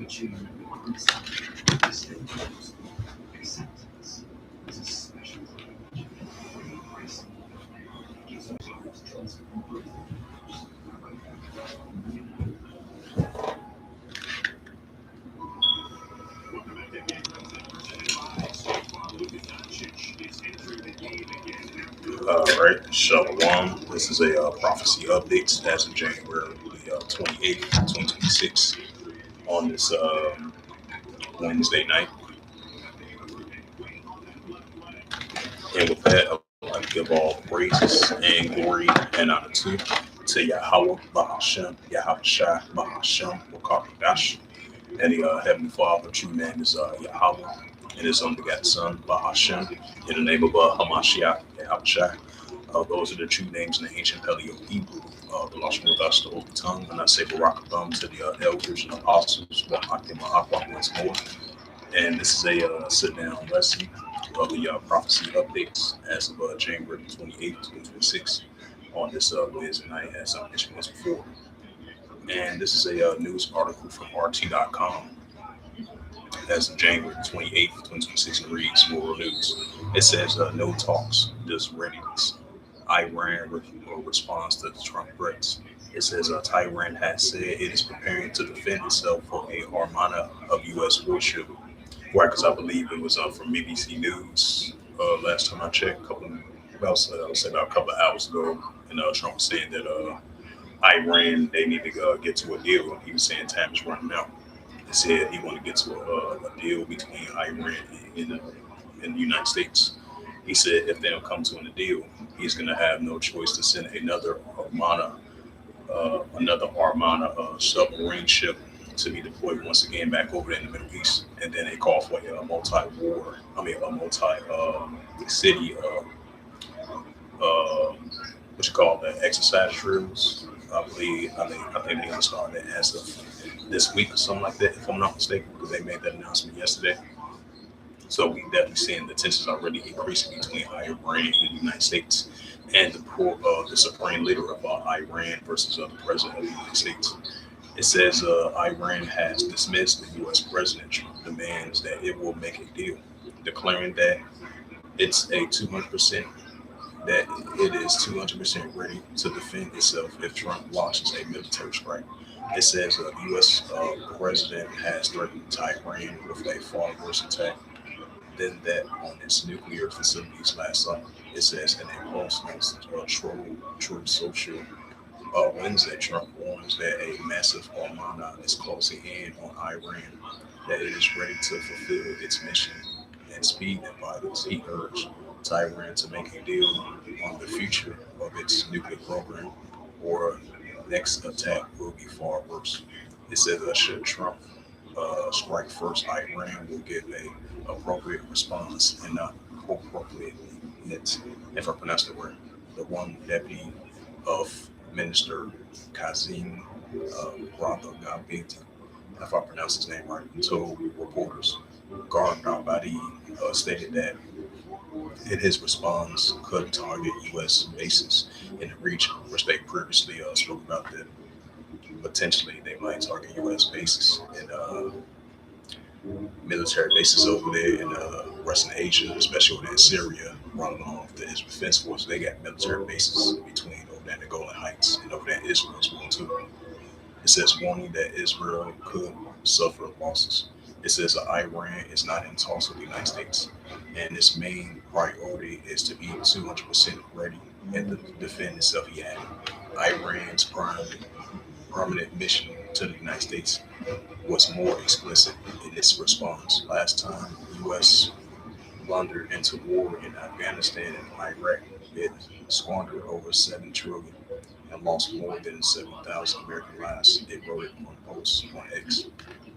All right, Shalom. This is a prophecy update as of January the 28th, 2026, on this Wednesday night. And with that, I would like to give all praises and glory and honor to Yahweh, Bahashem, Yahweh Shai, Bahashem, Wakakadash. And the Heavenly Father, true name is Yahweh, and his unbegotten Son, Bahashem, in the name of Hamashiach, Yahweh Shai. Those are the true names in the ancient Paleo Hebrew, the Lashon with us, the Holy Tongue, and I say Barakatham to the elders and apostles, once more. And this is a sit-down lesson of the prophecy updates as of January 28th, 2026, on this Wednesday night, as I mentioned once before. And this is a news article from RT.com as of January 28th, 2026, and reads World News. It says, no talks, just readiness. Iran responds to the Trump threats. It says Tehran has said it is preparing to defend itself for a armada of U.S. warship. Right, because I believe it was from BBC News last time I checked, about a couple of hours ago, and Trump was saying that Iran, they need to get to a deal. He was saying time is running out. He said he wanted to get to a deal between Iran and the United States. He said if they don't come to a deal, he's going to have no choice to send another Armada submarine ship to be deployed once again back over there in the Middle East, and then they call for a multi-city, what you call that, exercise drills. I think they're going to start that as of this week or something like that, if I'm not mistaken, because they made that announcement yesterday. So we definitely seeing the tensions already increasing between Iran and the United States, and the supreme leader of Iran versus the president of the United States. It says Iran has dismissed the U.S. president's demands that it will make a deal, declaring that it's a 200% that it is 200% ready to defend itself if Trump launches a military strike. It says the U.S. President has threatened Tehran with a far worse attack than that on its nuclear facilities last summer. It says in a post on Truth Social Wednesday, Trump warns that a massive armada is closing in on Iran, that it is ready to fulfill its mission and speed and violence. He urged Tehran to make a deal on the future of its nuclear program, or next attack will be far worse. It says that should Trump strike first, Iran will give a appropriate response, and not appropriate. If I pronounce the word, the one deputy of Minister Kazim Garbati, if I pronounce his name right, told reporters. Garbati stated that in his response could target U.S. bases in the region, which they previously spoke about that potentially they might target U.S. bases and military bases over there in Western Asia, especially over there in Syria, running along with the Israel Defense Force. They got military bases between over there in the Golan Heights and over there in Israel as well too. It says warning that Israel could suffer losses. It says that Iran is not in talks with the United States, and its main priority is to be 200% ready and to defend itself. He added, Iran's permanent mission to the United States was more explicit in its response. Last time the U.S. blundered into war in Afghanistan and Iraq, it squandered over $7 trillion and lost more than 7,000 American lives. It wrote it on post on X.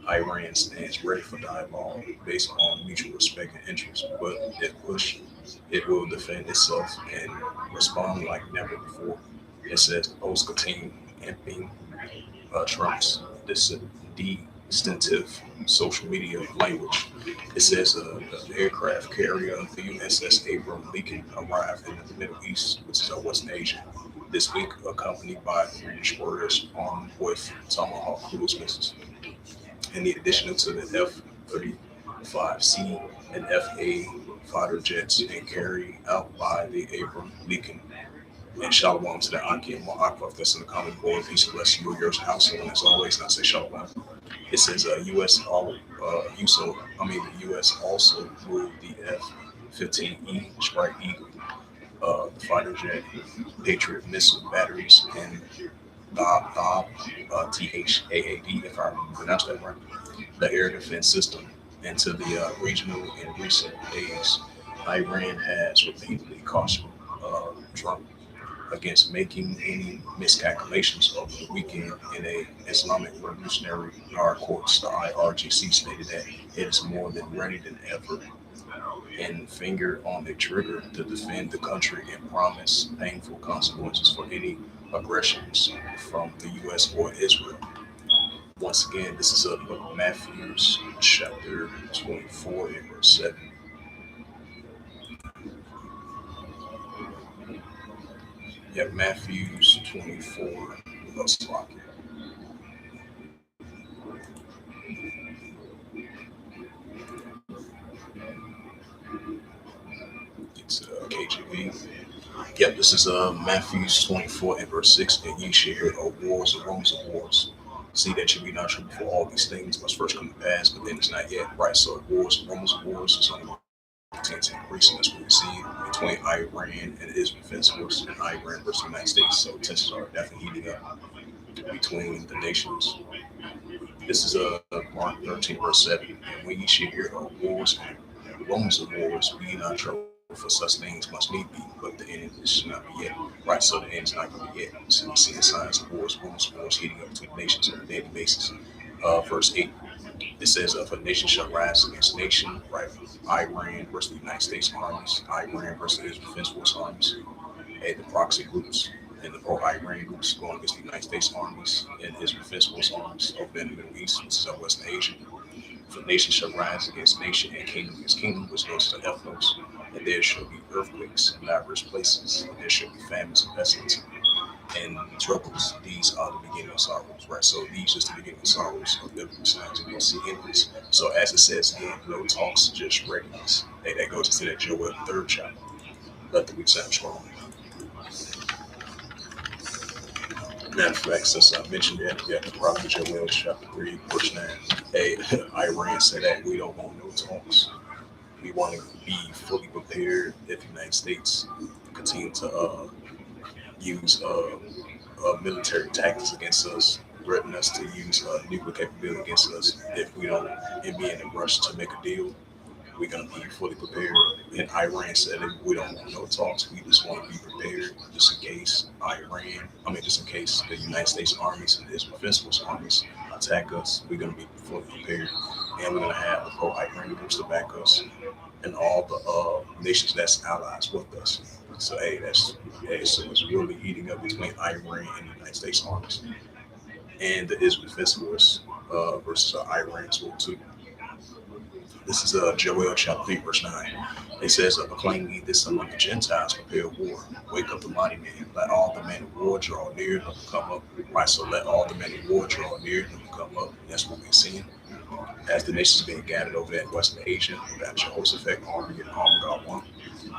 Iran stands ready for dialogue based on mutual respect and interest, but if pushed, it will defend itself and respond like never before. It says the post continued amping Trump's distinctive social media language. It says the aircraft carrier, the USS Abraham Lincoln, arrived in the Middle East, which is Western Asia, this week, accompanied by 3 destroyers armed with Tomahawk cruise missiles. in the addition to the F-35C and F-A fighter jets and carried out by the Abraham Lincoln and Shalom to the Aki and Ma'akov that's in the common core. Peace and bless you, yours household. And as always, I say Shalom. It says the U.S. also moved the F-15E Strike Eagle, the fighter jet, Patriot missile batteries, and THAAD, if I pronounced that right, the air defense system into the regional in recent days. Iran has repeatedly cautioned Trump against making any miscalculations over the weekend in a Islamic Revolutionary Guard Corps. The IRGC stated that it is more than ready than ever and finger on the trigger to defend the country and promise painful consequences for any aggressions from the U.S. or Israel. Once again, this is a book of Matthew, chapter 24, and verse 7. Yeah, Matthew 24, verse 5. It's KJV. Yep, this is Matthew 24 and verse 6. And ye shall hear of wars and rumors of wars. See that you be not true before all these things must first come to pass, but then it's not yet. Right, so wars and rumors of wars is only continues to increase, and that's what we see between Iran and the Israel Defense Force and Iran versus the United States. So tensions are definitely heating up between the nations. This is Mark 13, verse 7. And when ye shall hear of wars and rumors of wars, be ye not troubled, for such things must need be, but the end is not be yet. Right, so the end is not going to be yet. So we see the signs of wars, rumors of wars heating up between the nations on a daily basis. Verse 8. It says, if a nation shall rise against nation, right? Iran versus the United States armies, Iran versus the Israel Defense Force armies, and the proxy groups and the pro-Iran groups going against the United States armies and Israel Defense Force armies over in the Middle East, which is West Asia. If a nation shall rise against nation and kingdom against kingdom, which goes to ethnos, and there shall be earthquakes in diverse places, and there shall be famines and pestilence and troubles. These are the beginning of sorrows, right? So these is the beginning of sorrows of biblical signs and we'll see increase. So as it says again, no talks, just readiness. Hey, that goes into that Joel 3rd chapter. Let the weak sound strong. Matter of fact, since I mentioned that, we got the prophet Joel chapter 3, verse 9. Hey, Iran said that we don't want no talks. We want to be fully prepared if the United States continue to use military tactics against us, threaten us to use nuclear capability against us. If we don't be in a rush to make a deal, we're going to be fully prepared. And Iran said that we don't want no talks. We just want to be prepared just in case just in case the United States armies and the Israel Defense Force armies attack us. We're going to be fully prepared. And we're going to have the pro-Iran groups to back us and all the nations that's allies with us. So so it's really heating up between Iran and the United States armies and the Israel Defense Force versus Iran as well too. This is Joel chapter 3, verse 9. It says, proclaim ye this among the Gentiles, prepare war. Wake up the mighty man. Let all the men of war draw near and come up. Right, so let all the men of war draw near and come up. That's what we're seeing. As the nations being gathered over there in Western Asia, that Jehoshaphat army and armed God one.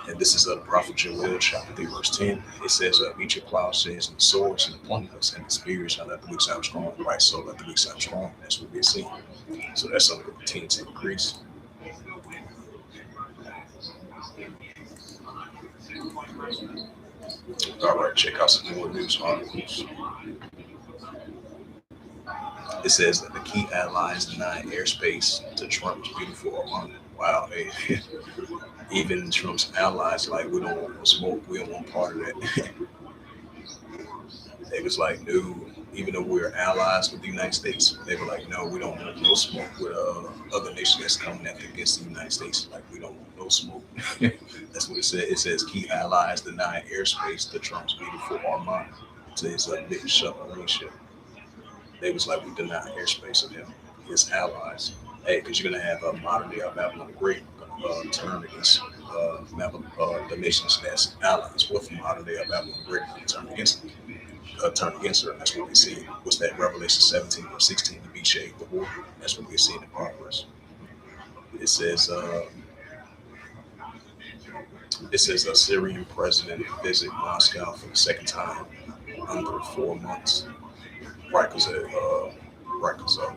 And this is the prophet Joel chapter 3, verse 10. It says, meet your plowshares and the swords and the pointing hooks and the spears, and let the weak sound strong. Right, so let the weak sound strong. That's what we're seeing. So that's something that continues to increase. All right, check out some more news articles. It says that the key allies deny airspace to Trump's beautiful Oman. Wow, even Trump's allies like, we don't want no smoke. We don't want part of that. They was like, no, even though we're allies with the United States, they were like, no, we don't want no smoke with other nations that's coming against the United States. Like, we don't want no smoke. That's what it said. It says key allies deny airspace to Trump's beautiful Oman, to his big submarine ship. They was like, we deny airspace of him, his allies. Hey, because you're going to have modern day Babylon the Great turn against the nations that's allies with modern day Babylon the Great, turn against her. That's what we see. What's that? Revelation 17 or 16, the beast reshade the war. That's what we're seeing in progress. It says a Syrian president visit Moscow for the second time under 4 months. Right, because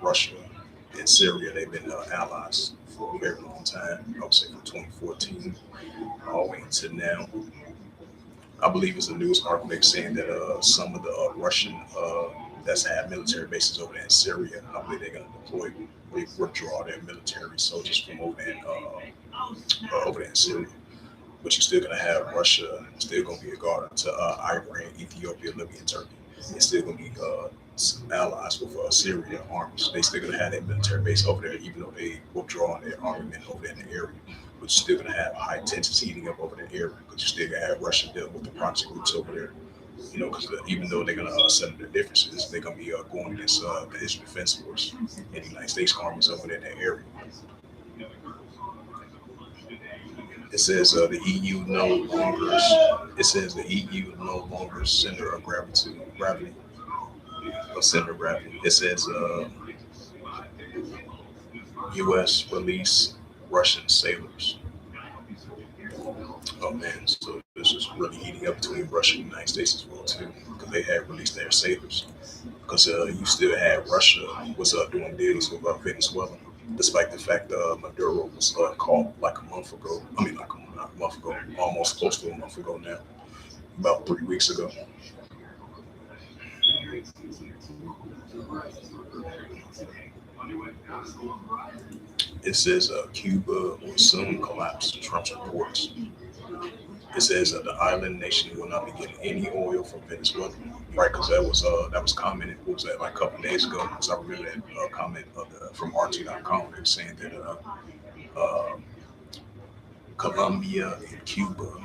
Russia and Syria, they've been allies for a very long time. I would say from 2014 all the way to now. I believe it's a news article that's saying that some of the Russian that's had military bases over there in Syria, I believe they're going to withdraw their military soldiers from over there in Syria. But you're still going to have Russia, still going to be a guard to Iran, Ethiopia, Libya, and Turkey. It's still going to be allies with Syria armies. They still going to have that military base over there, even though they withdraw their armament over there in the area. But you're still going to have high tensions heating up over that area because you still going to have Russia dealing with the proxy groups over there. You know, because even though they're going to settle their differences, they're going to be going against the Israel Defense Force and the United States armies over there in that area. It says the EU no longer. It says the EU no longer center of gravity. Center of gravity. It says U.S. release Russian sailors. Oh man, so this is really heating up between Russia and the United States as well too, because they had released their sailors. Because you still had Russia was doing deals with Venezuela, despite the fact Maduro was caught like a month ago. I mean, not a month ago, almost close to a month ago now, about 3 weeks ago. It says Cuba will soon collapse, Trump's reports. It says the island nation will not be getting any oil from Venezuela, right? Because that was commented. What was that, like a couple of days ago? Because I remember that comment from RT.com. They were saying that Colombia and Cuba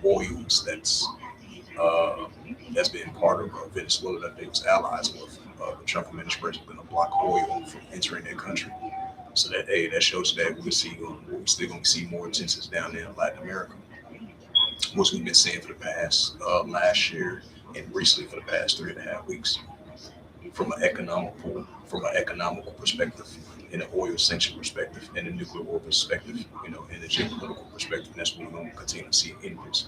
oils that's been part of Venezuela that they was allies with. The Trump administration going to block oil from entering their country. So that shows that we're still going to see more tensions down there in Latin America, which we've been seeing for the past last year and recently for the past 3.5 weeks. From an economical perspective, in an oil sanction perspective, and a nuclear war perspective, you know, in a geopolitical perspective, and that's what we're going to continue to see increase.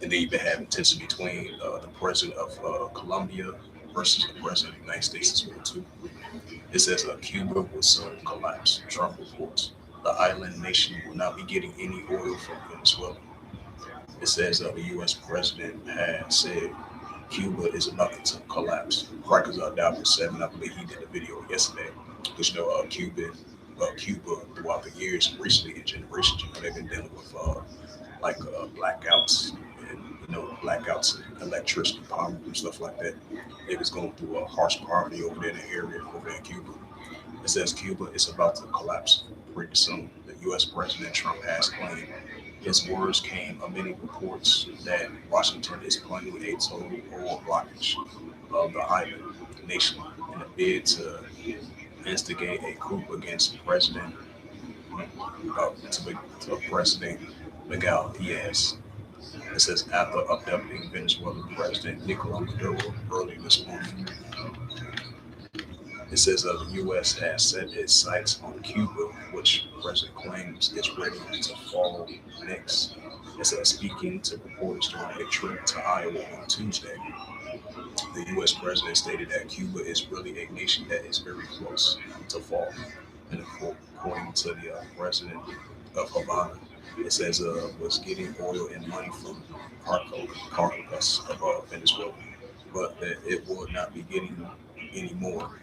And they even have tension between the president of Colombia versus the president of the United States as well too. It says Cuba will soon collapse. Trump reports the island nation will not be getting any oil from Venezuela. It says the U.S. president has said Cuba is about to collapse. Rikers Doubtful 7, I believe he did a video yesterday. Because you know, Cuba throughout the years and recently in generations, you know, they've been dealing with blackouts and electricity power and stuff like that. They was going through a harsh poverty over there in the area over in Cuba. It says Cuba is about to collapse pretty soon. The U.S. President Trump has claimed his words came amid reports that Washington is planning a total oil blockage of the island nation in a bid to instigate a coup against President Miguel Diaz. It says after abducting Venezuelan President Nicolas Maduro early this month. It says the U.S. has set its sights on Cuba, which the president claims is ready to fall next. It says speaking to reporters during a trip to Iowa on Tuesday, the U.S. president stated that Cuba is really a nation that is very close to fall. And according to the president of Havana, it says was getting oil and money from Caracas of Venezuela, but that it will not be getting any more.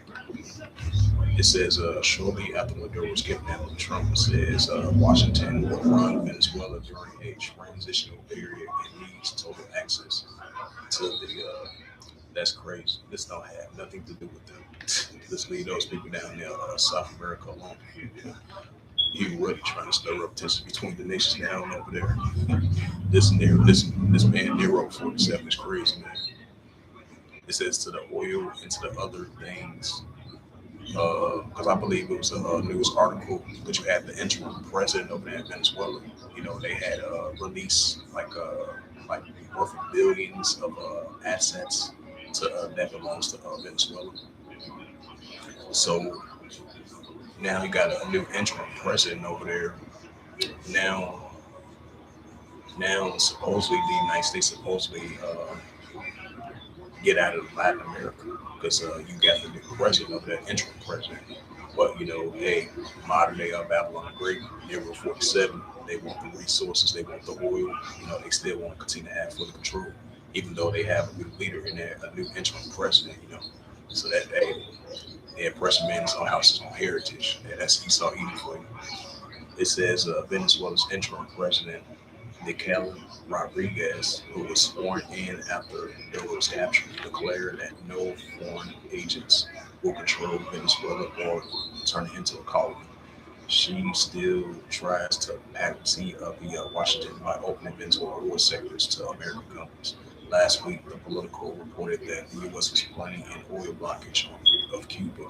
It says shortly after Maduro was kidnapped, Trump says Washington will run Venezuela during a transitional period and needs total access to the. That's crazy. This don't have nothing to do with them. Let's leave those people down there, South America alone. You really trying to stir up tension between the nations down over there. This man Nero 47 is crazy, man. It says to the oil and to the other things. Because I believe it was a news article that you had the interim president over there in Venezuela. You know, they had released like worth of billions of assets that belongs to Venezuela. So now you got a new interim president over there. Now, now supposedly the United States supposedly get out of Latin America because you got the new president of that interim president. But hey, modern day Babylon the Great, Nero 47, they want the resources, they want the oil. They still want to continue to have full control, even though they have a new leader in there, a new interim president. So that they impress men's own house's own heritage. And that's Esau eating for you. It says Venezuela's interim president Nicolas Rodriguez, who was sworn in after Maduro was captured, declared that no foreign agents will control Venezuela or turn it into a colony. She still tries to pack the seat of the Washington by opening Venezuela oil sectors to American companies. Last week, the Politico reported that the U.S. was planning an oil blockage of Cuba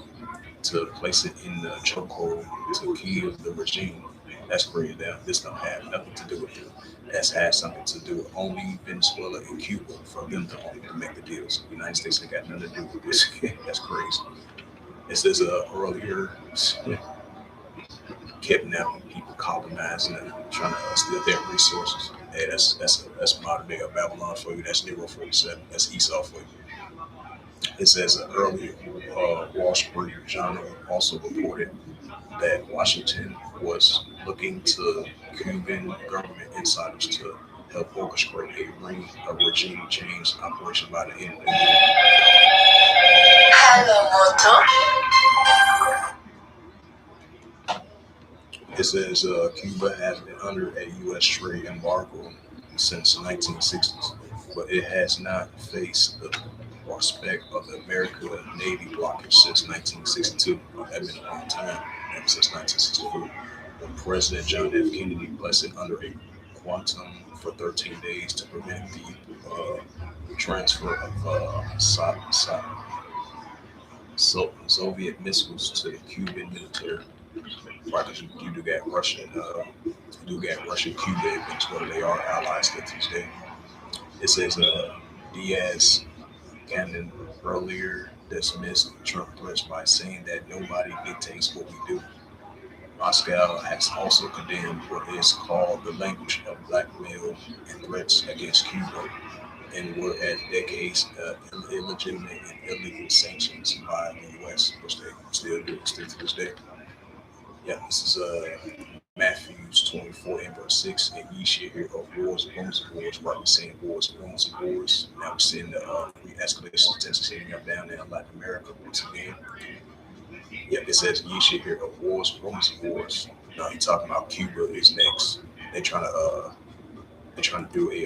to place it in the chokehold to kill the regime. That's crazy. This don't have nothing to do with it. That's has something to do with only Venezuela and Cuba for them to make the deals. The United States ain't got nothing to do with this. That's crazy. It says earlier kidnapping people, colonizing them, trying to steal their resources. Hey, that's modern day Babylon for you. That's Nero 47. That's Esau for you. It says earlier, Wall Street Journal also reported that Washington was looking to Cuban government insiders to help orchestrate a regime change operation by the end of the year. It says Cuba has been under a U.S. trade embargo since the 1960s, but it has not faced the prospect of the American Navy blockage since 1962. That's been a long time, ever since 1962. When President John F. Kennedy placed it under a quantum for 13 days to prevent the transfer of Soviet missiles to the Cuban military. Right, because you do got Russia, Cuba, and Venezuela. They are allies to this day. It says Diaz Cannon earlier dismissed Trump threats by saying that nobody dictates what we do. Moscow has also condemned what is called the language of blackmail and threats against Cuba, and were at decades illegitimate and illegal sanctions by the U.S., which they still do, still to this day. Yeah, this is Matthews 24 and verse 6. And ye shall hear of wars, rumors of wars. Right, we're seeing wars, rumors of wars. Now we're seeing the re-escalation of tensions heating up down there in Latin America once again. Yeah, it says ye shall hear of wars, rumors of wars. Now he's talking about Cuba is next. They're trying to do a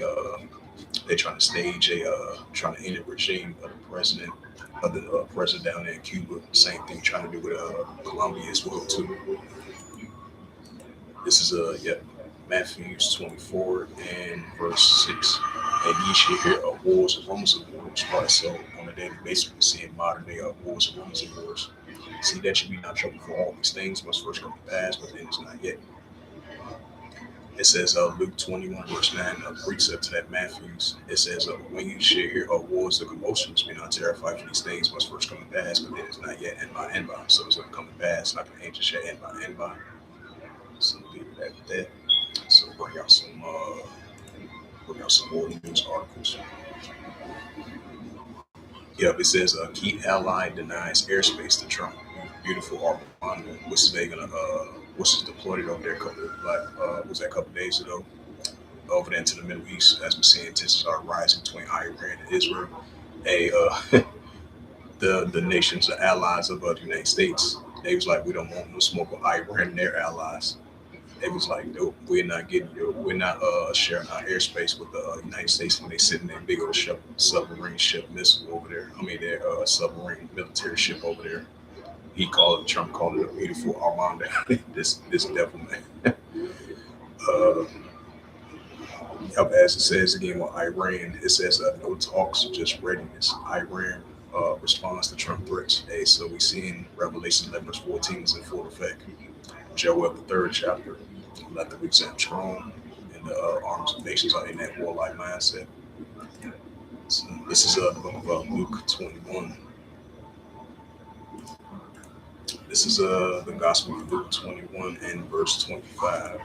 they're trying to stage a trying to end the regime of the president down there in Cuba. Same thing trying to do with Colombia as well too. This is Matthews 24 and verse 6. And ye shall hear of wars and rumors of wars. Right, so on a daily basis we're seeing modern day wars and rumors of wars. See that you be not trouble for all these things must first come to pass, but then it's not yet. It says Luke 21 verse 9, precept to that Matthews. It says when you shall hear of wars and commotions, be not terrified, for these things must first come to pass, but then it's not yet and by and by. So it's going to come to pass like an angel shall end by and by. So leave it at that. So bring out some more news articles. Yep, it says key ally denies airspace to Trump. Beautiful Armando, which is which is deployed over there a couple days ago, over there into the Middle East, as we're seeing tensions are rising between Iran and Israel. The nations, the allies of the United States, they was like, we don't want no smoke with Iran and their allies. They was like, no, we're not sharing our airspace with the United States when they sitting in their big old submarine ship missile over there. I mean, their submarine military ship over there. Trump called it a beautiful Armando. this devil man. As it says again with Iran, it says no talks, just readiness. Iran responds to Trump threats. Hey, so we seeing Revelation 11 verse 14 is in full effect. Joel the 3rd chapter, let the weak and strong, and the arms of nations are in that warlike mindset. So this is the book of Luke 21. This is the Gospel of Luke 21 and verse 25.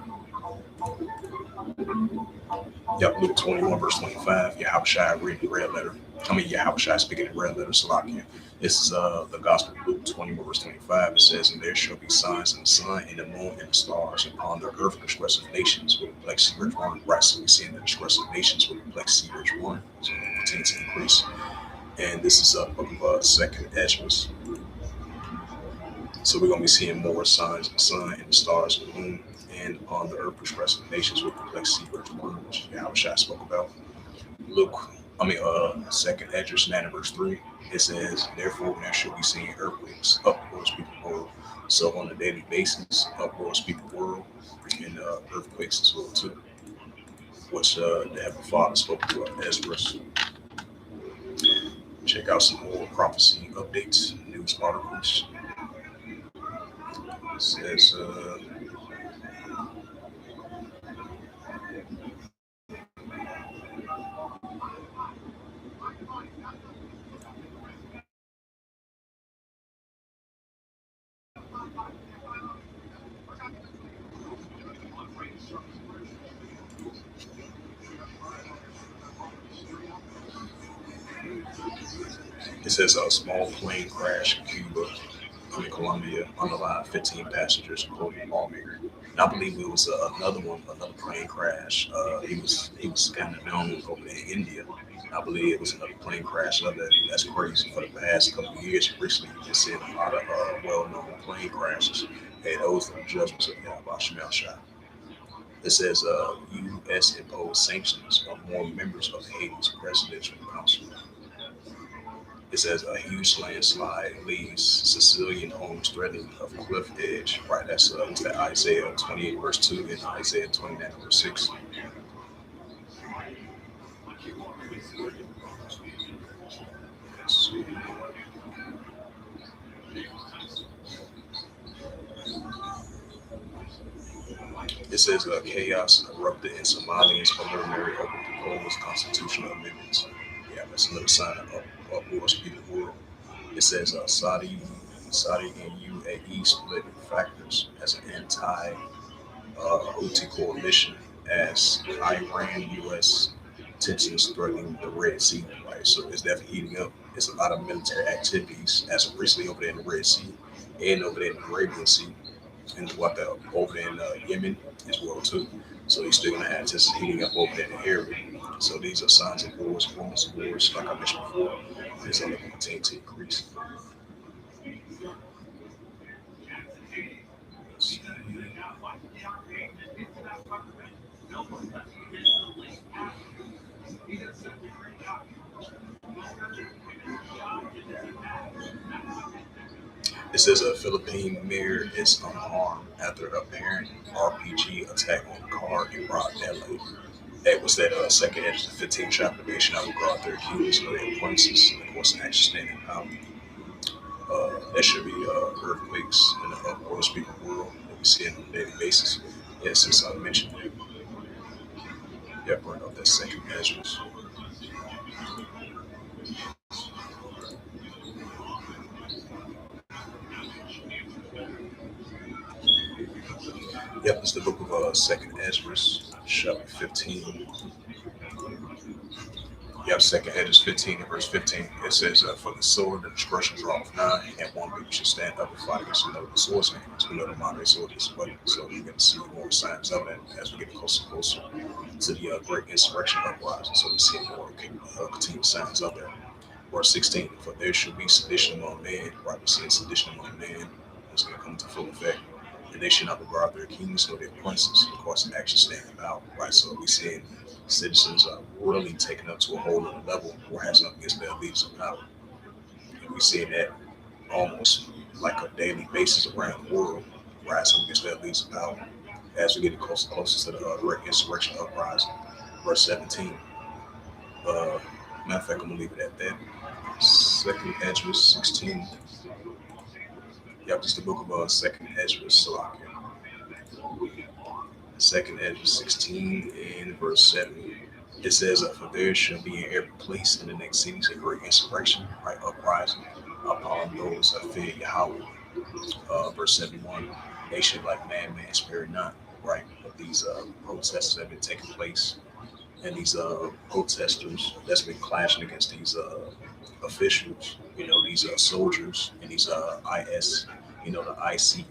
Yep, Luke 21, verse 25. Yahushua reading the red letter. Yahushua speaking in red letter, Salakia. This is the Gospel of Luke 21, verse 25. It says, "And there shall be signs in the sun, and the moon, and the stars, upon the earth, expressive nations will perplex rich one." Right, so we see in the expressive nations will perplex rich one. So it continues to increase. And this is book of Second Ezra. So we're going to be seeing more signs in the sun, and the stars, and the moon, and upon the earth, expressive nations will perplex rich one, which Yahushua spoke about. Luke, Second Esdras 9 verse 3, it says, "Therefore there shall be seen earthquakes, uproars people world." So on a daily basis, uproars people world, and earthquakes as well too. Which the Heavenly Father spoke to Esdras. Check out some more prophecy updates, news articles. It says, a small plane crash in Colombia, underlined 15 passengers, including a lawmaker. And I believe it was another plane crash. He was kind of known over there in India. I believe it was another plane crash. That's crazy. For the past couple of years, recently, you've been seeing a lot of well-known plane crashes, and those are the judgments of Yahweh Shemel Shah. It says U.S. imposed sanctions on more members of Haiti's presidential council. It says a huge landslide leaves Sicilian homes threatening of cliff edge. Right, that's that Isaiah 28 verse 2 and Isaiah 29 verse 6. Let's see. It says chaos erupted in Somalia's preliminary open proposed constitutional amendments. Yeah, that's another sign of wars people world. It says Saudi and UAE split factors as an anti-Houthi coalition as Iran-U.S. tensions threatening the Red Sea. Right, so it's definitely heating up. There's a lot of military activities as of recently over there in the Red Sea and over there in the Arabian Sea and over there in Yemen as well too. So you're still gonna have tensions heating up over there in the area. So these are signs of wars, rumors of wars, like I mentioned before. It's only going to continue to increase. It says a Philippine mayor is unharmed after apparent RPG attack on a car in broad daylight. That was that second edge of the 15 chapter nation. I would go out there accused of their appointments and of course actually standing out. There should be earthquakes in the uproars people world that we see on a daily basis. Yeah, since I mentioned it. Yeah, bring up that second measures. Yep, it's the book of Second Ezra, chapter 15. Yep, Second Ezra 15 and verse 15. It says, "For the sword, the destruction draweth nigh, and one people should stand up and fight against another with swords in hands." We know the modern sword is weapon, so we're going to see more signs of that as we get closer and closer to the great insurrection uprising. So we see more continued signs of that. Verse 16, "For there shall be sedition among men," right? We're seeing sedition among men. It's going to come into full effect. "And they should not regard their kings or their princes, of course, and actually stand them out," right? So we're seeing citizens are really taken up to a whole other level, rising up against their leaders of power. And we're seeing that almost like a daily basis around the world, rising up against their leaders of power as we get closer and closer to the great insurrection uprising. Verse 17. Matter of fact, I'm going to leave it at that. Second Ezra 16. Yep, just the book of Second Ezra, Salakia. Second Ezra 16 and verse 7. It says, "For there shall be in every place in the next cities a great insurrection, right, uprising upon those that fear Yahweh." verse 71. They should like man, spirit not, right? But these protests have been taking place, and these protesters that's been clashing against these officials, these soldiers and these IS, the ICE,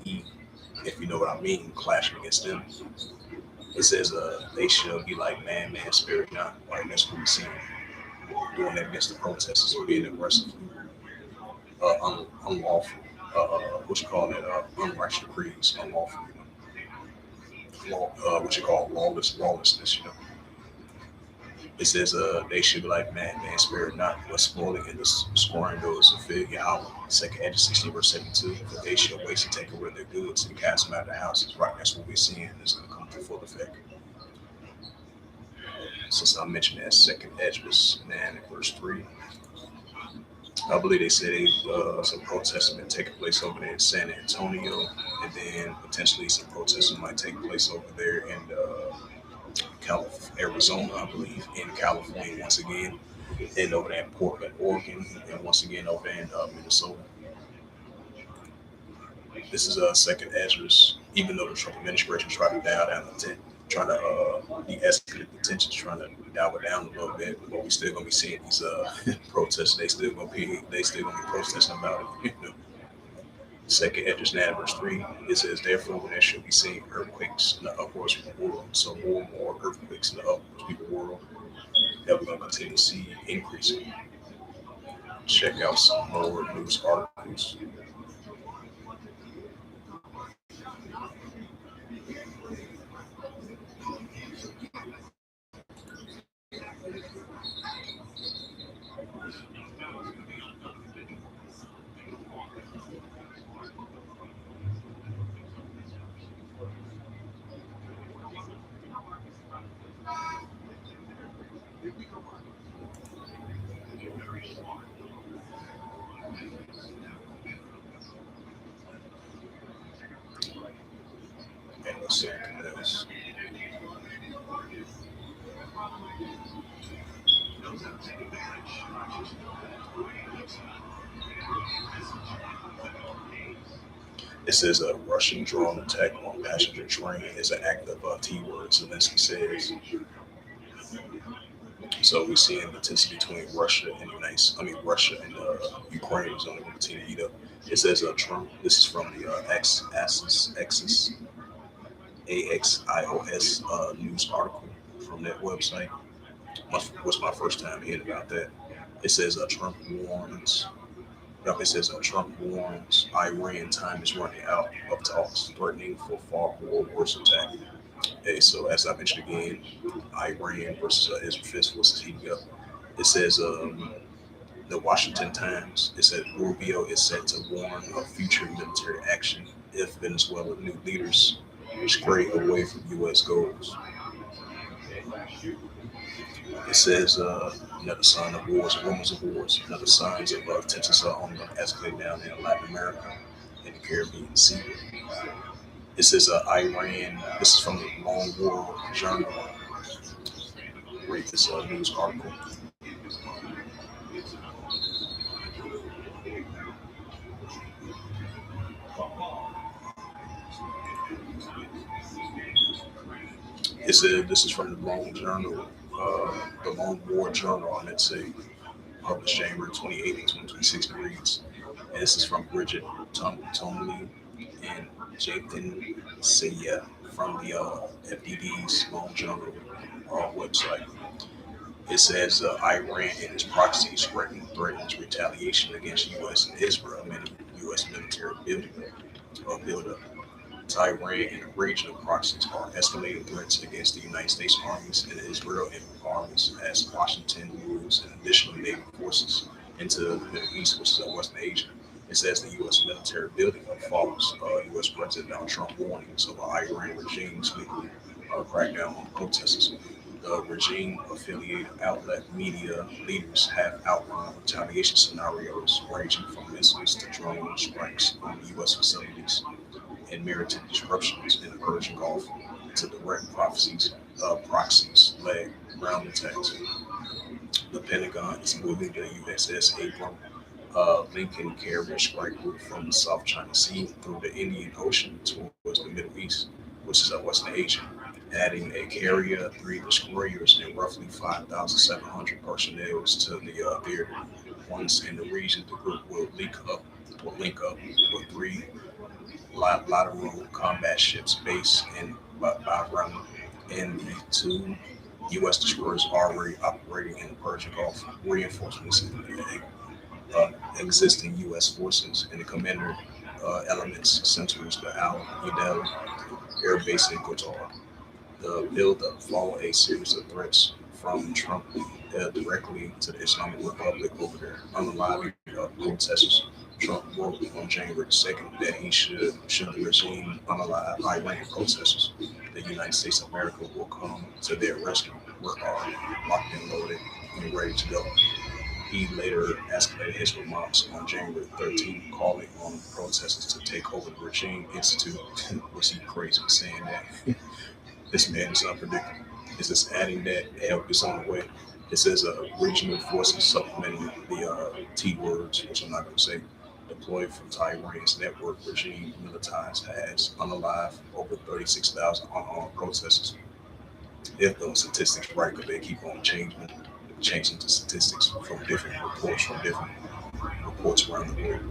if you know what I mean, clashing against them. It says they shall be like man, spirit not, right? That's what we see doing that against the protesters, being aggressive, unlawful, what you call it, unrighteous decrees, unlawful, what you call lawlessness, It says they should be like man, spirit not, but spoiling and destroying those who fear Yahweh. Second Edge 16 verse 72. For they shall waste and take away their goods and cast them out of the houses. Right, that's what we're seeing is going to come to full effect. Since I mentioned that Second Edge was 9 and verse 3. I believe they said some protests have been taking place over there in San Antonio, and then potentially some protests might take place over there in Arizona, I believe, in California once again, and over there in Portland, Oregon, and once again over in Minnesota. This is Second Ezra's, even though the Trump administration tried to dial down the trying to de-escalate the tensions, trying to dial it down a little bit, but we still gonna be seeing these protests. They still gonna be protesting about it. Second Ezra 9 verse 3, it says, therefore when there shall be seen earthquakes in the upwards of the world, so more and more earthquakes in the upwards of the world, that we're gonna continue to see increasing. Check out some more news articles. And let's see what else. It says a Russian drone attack on passenger train is an act of T-word, Zelensky says. So we see the tension between Russia and Russia and Ukraine is only going to continue to heat up. It says Trump. This is from the Axios news article from that website. Was my first time hearing about that. It says Trump warns. It says Trump warns Iran time is running out of talks, threatening for far more worse attack. Okay, so as I mentioned again, Iran versus Israel fist forces heating up. It says the Washington Times. It said Rubio is set to warn of future military action if Venezuela new leaders stray away from U.S. goals. It says another sign of wars, rumors of wars, another signs of tensions are only going to escalate down in Latin America and the Caribbean Sea. It says Iran. This is from the Long War Journal. Read this news article. It said this is from the Long Journal, the Long War Journal, and it's published January 28, 2026. Reads, and this is from Bridget Tomley and Jathan Saya from the FDD's Long Journal website. It says Iran and its proxies threatens retaliation against U.S. and Israel and U.S. military buildup. Iran and a region of proxies are escalating threats against the United States armies and Israel armies as Washington moves an additional naval forces into the Middle East, which is Western Asia. It says the U.S. military building follows U.S. President Donald Trump warnings of Iran regime's weekly crackdown on protesters. The regime-affiliated outlet media leaders have outlined retaliation scenarios ranging from missiles to drone strikes on U.S. facilities and maritime disruptions in the Persian Gulf to direct proxies-led ground attacks. The Pentagon is moving the USS Abrams linking carrier strike route from the South China Sea through the Indian Ocean towards the Middle East, which is Western Asia, adding a carrier, three destroyers, and roughly 5,700 personnel to the theater. Once in the region, the group will link up with three lateral combat ships based in Bahrain and the two U.S. destroyers already operating in the Persian Gulf. Reinforcements existing U.S. forces and the commander elements centers the Al Udeid Air Base in Qatar. The buildup followed a series of threats from Trump directly to the Islamic Republic over there, unaliving protesters. Trump wrote on January 2nd that should the regime unalive Iranian protesters, the United States of America will come to their rescue. We're all locked and loaded and ready to go. He later escalated his remarks on January 13th, calling on protesters to take over the regime institute. Was he crazy saying that? This man is unpredictable. It's just adding that help is on the way. It says regional forces supplementing the T words, which I'm not going to say, deployed from Tehran's network regime militarized has unalive over 36,000 unarmed protesters. If those statistics right, because they keep on changing the statistics from different reports around the world,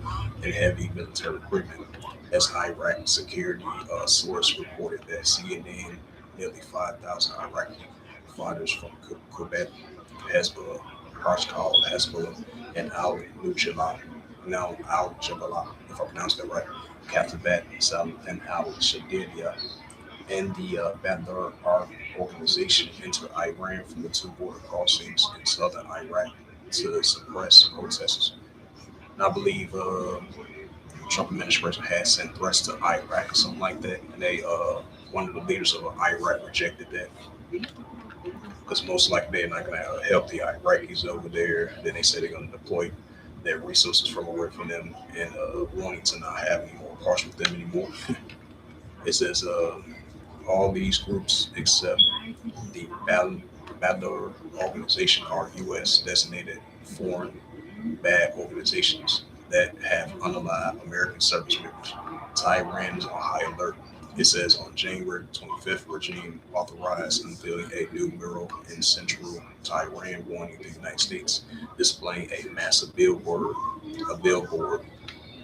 and heavy military equipment. As Iraq security source reported that CNN nearly 5,000 Iraqi fighters from Quebec, Hezbollah, Rashkal, Hezbollah, and Al Jabalah, if I pronounced that right, Katabat, Salam, and Al Shadidia, and the Badr Ark organization entered Iran from the two border crossings in southern Iraq to suppress protesters. And I believe Trump administration has sent threats to Iraq or something like that, and they one of the leaders of Iraq rejected that because most likely they're not going to help the Iraqis over there. Then they say they're going to deploy their resources from away from them and wanting to not have any more parts with them anymore. It says all these groups except the Badr organization are U.S. designated foreign bad organizations that have unalive American service members. Tehran is on high alert. It says on January 25th, regime authorized unveiling a new mural in central Tehran warning the United States, displaying a massive billboard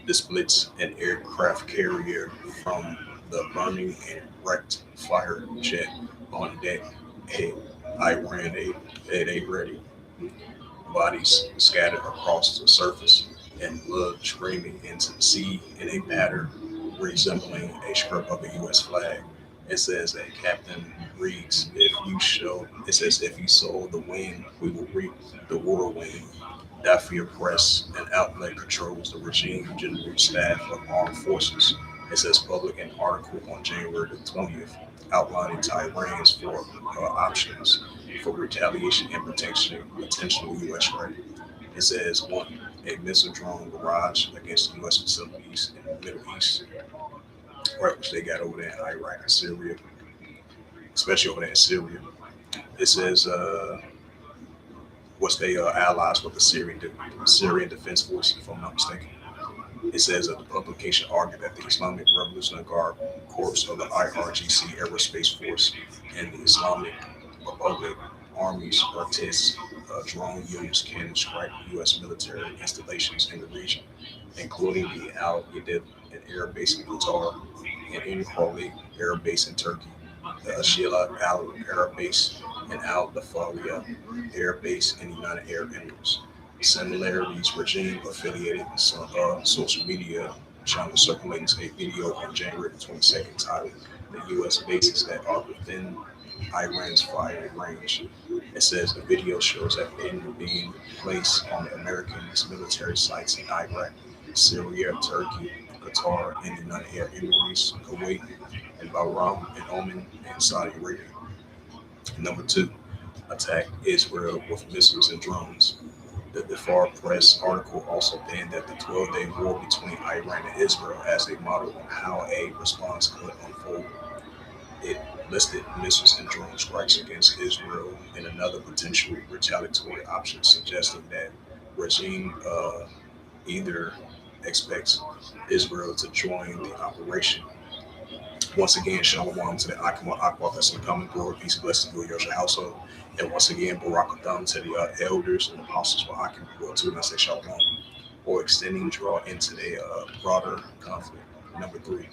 displays an aircraft carrier from the burning and wrecked fighter jet on deck. Hey, Iran, they ready. Bodies scattered across the surface and blood streaming into the sea in a pattern resembling a strip of a U.S. flag. It says that Captain reads, if you sow the wind, we will reap the whirlwind. Dafir Press, an outlet controls the regime general staff of armed forces. It says public an article on January the 20th outlining Tehran's four options for retaliation and protection potential U.S. strike. It says one, a missile drone barrage against U.S. facilities in the Middle East, right, which they got over there in Iraq and Syria, especially over there in Syria. It says what's they allies with the Syrian Defense Force, if I'm not mistaken. It says that the publication argued that the Islamic Revolutionary Guard Corps of the IRGC Aerospace Force and the Islamic Republic Army's Artis drone units can strike U.S. military installations in the region, including the Al Udeid Air Base in Qatar and Inkhali Air Base in Turkey, Sheila Al Air Base and Al Dafalia Air Base in the United Arab Emirates. Similarities regime affiliated social media channel circulating a video on January 22nd titled The U.S. Bases That Are Within Iran's Firing Range. It says the video shows that men being placed on the Americans' military sites in Iraq, Syria, Turkey, Qatar, and the United Arab Emirates, Kuwait, and Bahrain, and Oman, and Saudi Arabia. Number two, attack Israel with missiles and drones. The Dhafar Press article also penned that the 12-day war between Iran and Israel as a model on how a response could unfold. It listed missiles and drone strikes against Israel and another potential retaliatory option, suggesting that regime either expects Israel to join the operation. Once again, Shalom to the Akima Akbar that's in the common glory, peace and blessings to your household. And once again, Barak Atham to the elders and apostles for Akim World too, and I say Shalom. Or extending draw into the broader conflict. Number three,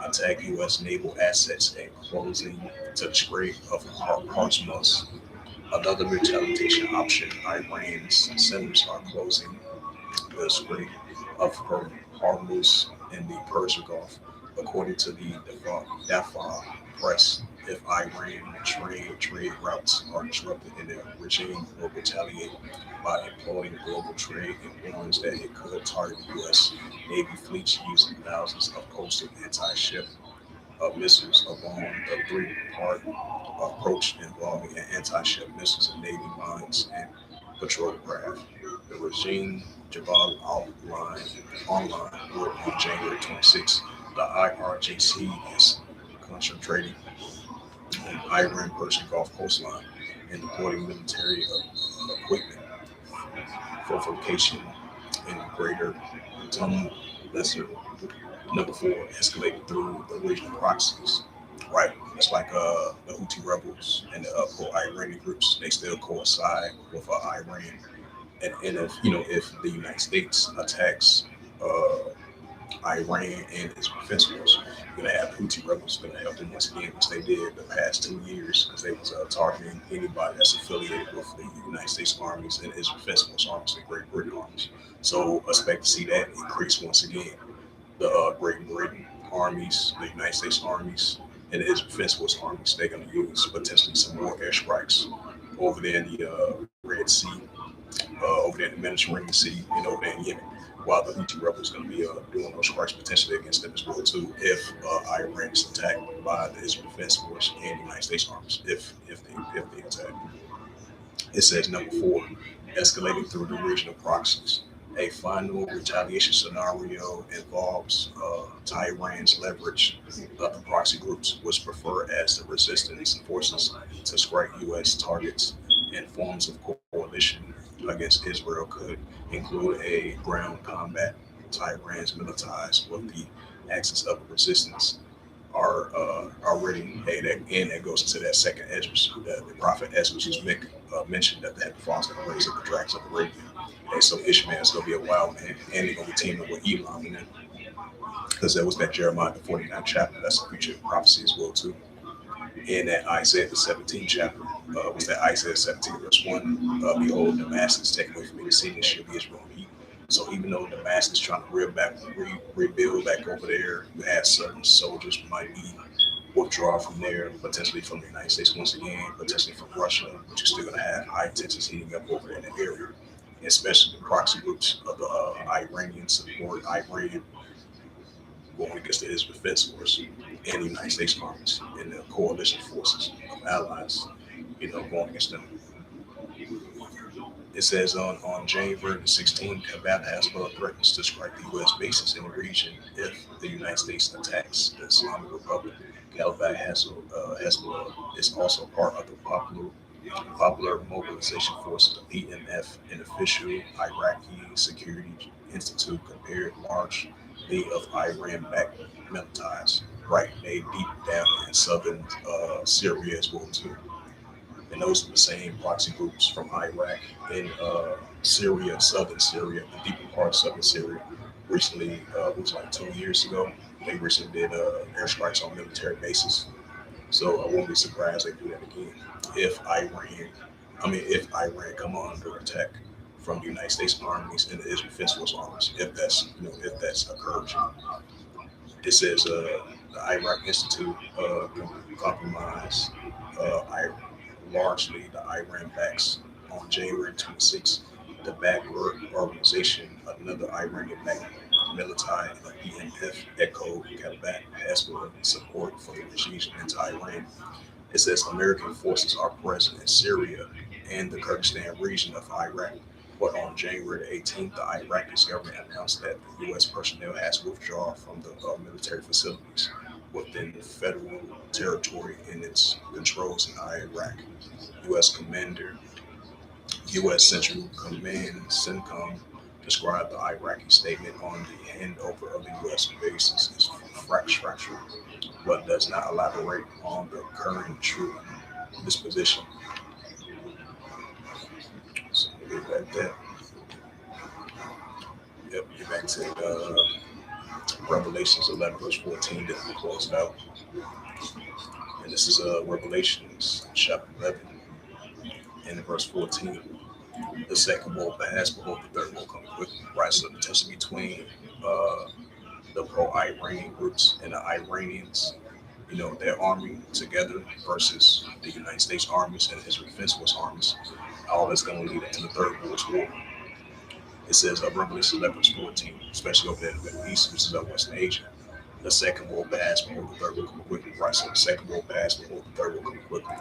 attack U.S. naval assets and closing to the Strait of Hormuz. Another retaliation option, Iran's centers are closing the Strait of Hormuz in the Persian Gulf, according to the Dafa press. If Iran trade routes are disrupted, and the regime will retaliate by employing global trade and warns that it could target U.S. Navy fleets using thousands of coastal anti-ship missiles along the three-part approach involving anti-ship missiles and Navy mines and patrol craft. The regime Jabal outlined online wrote on January 26. The IRGC is concentrating on Iran Persian Gulf coastline and deploying military equipment fortification in Greater Tum Lesser. Number four, escalated through the regional proxies. Right, it's like the Houthi rebels and the pro-Iranian groups. They still coincide with Iran, and if if the United States attacks uh, Iran and its defense force, you're gonna have Houthi rebels gonna help them once again, which they did the past 2 years because they was targeting anybody that's affiliated with the United States armies and its defense force armies, the Great Britain armies. So expect to see that increase once again. The Great Britain armies, the United States armies, and the Israel Defense Force armies, they're going to use potentially some more airstrikes over there in the Red Sea, over there in the Mediterranean Sea, and over there in Yemen. While the Houthi rebels going to be doing those strikes potentially against them as well too, if Iran is attacked by the Israel Defense Force and the United States armies, if they attack. It says number four, escalating through the regional proxies. A final retaliation scenario involves Tehran's leverage of the proxy groups, which prefer as the resistance forces to strike U.S. targets and forms of coalition against Israel could include a ground combat. Tehran's militarized with the axis of resistance are already and that goes into that second Esdras. The prophet Esdras was mentioned that the heavenly father's going to raise up the dragons of Arabia. And so Ishmael's going to be a wild man, and they're going to be teaming with Elam, and then because there was that Jeremiah the 49th chapter, that's a future prophecy as well too. And that Isaiah the 17th chapter was that Isaiah 17 verse 1. Behold, Damascus taken away from me, the city shall be Israel heat. So even though Damascus is trying to rebuild back over there, you have certain soldiers who might be withdraw from there, potentially from the United States once again, potentially from Russia, but you're still going to have high tensions heating up over there in the area, especially the proxy groups of the Iranian support, Iran going against the Israel Defense Force and the United States armies and the coalition forces of allies, going against them. It says on January the 16th, Kabbalah Hezbollah threatens to strike the U.S. bases in the region if the United States attacks the Islamic Republic. Kabbalah Hezbollah is also part of the Popular Mobilization Forces, the PMF, an official Iraqi Security Institute compared largely of Iran-backed militaries, right, made deep down in southern Syria as well too. And those are the same proxy groups from Iraq and Syria, southern Syria, the deeper part of southern Syria. Recently, it was like 2 years ago, they recently did airstrikes on military bases. So I won't be surprised they do that again. If Iran come under attack from the United States armies and the Israel Defense Force armies, if that's occurred. It says the Iraq Institute compromised largely the Iran backs on January 26th. The Backward Organization, another Iranian-backed military, the PMF, echoed Kabbalah Hezbollah support for the regime's anti-Iran. It says American forces are present in Syria and the Kurdistan region of Iraq. But on January the 18th, the Iraqi government announced that the U.S. personnel has withdrawn from the military facilities within the federal territory in its controls in Iraq. U.S. Commander, U.S. Central Command, CENTCOM, described the Iraqi statement on the handover of the U.S. bases as fractural, but does not elaborate on the current true disposition. So we'll get back that. Yep, get back to Revelations 11, verse 14 that we closed out. And this is Revelations chapter 11 and verse 14. The second will pass, behold, the third will come quickly. Right, so the tension between uh, the pro-Iranian groups and the Iranians, their army together versus the United States armies and Israel Defense Force armies, all that's going to lead into the Third World War. It says Revelation 11, verse 14, especially over there in the Middle East, which is West Asia. The second will pass, before the third will come quickly. Right, so the second will pass, before the third will come quickly.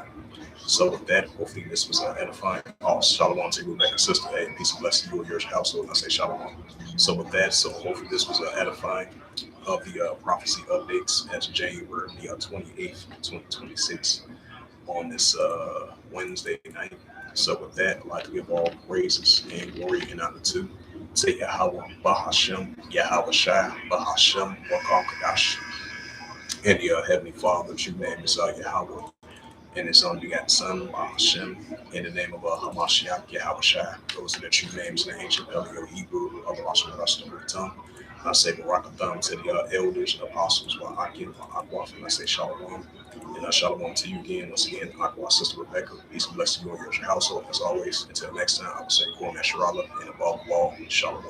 So with that, hopefully this was edifying. Oh, shalom to you, Rebecca, sister. Hey, peace and blessing to you and your household. I say shalom. So with that, hopefully this was edifying of the prophecy updates as January the 28th, 2026 on this Wednesday night. So with that, I'd like to give all praises and glory and honor to Yahweh, Bahashem, Yahweh Shai, Bahashem, Wakal Kadash, and the Heavenly Father, true name is Yahweh, and his only begotten Son, Bahashem, in the name of Hamashiach, Yahweh Shai. Those are the true names in the ancient Paleo Hebrew of the Russian tongue. I say Barakatham to the elders and apostles, Wa'akim, Wa'akwaf, and I say Shalom. And shalom to you again. Once again, Aqua, Sister Rebecca. Peace and blessing you and your household. As always, until next time, I will say, Kwame Sharala, and above all, Shalom.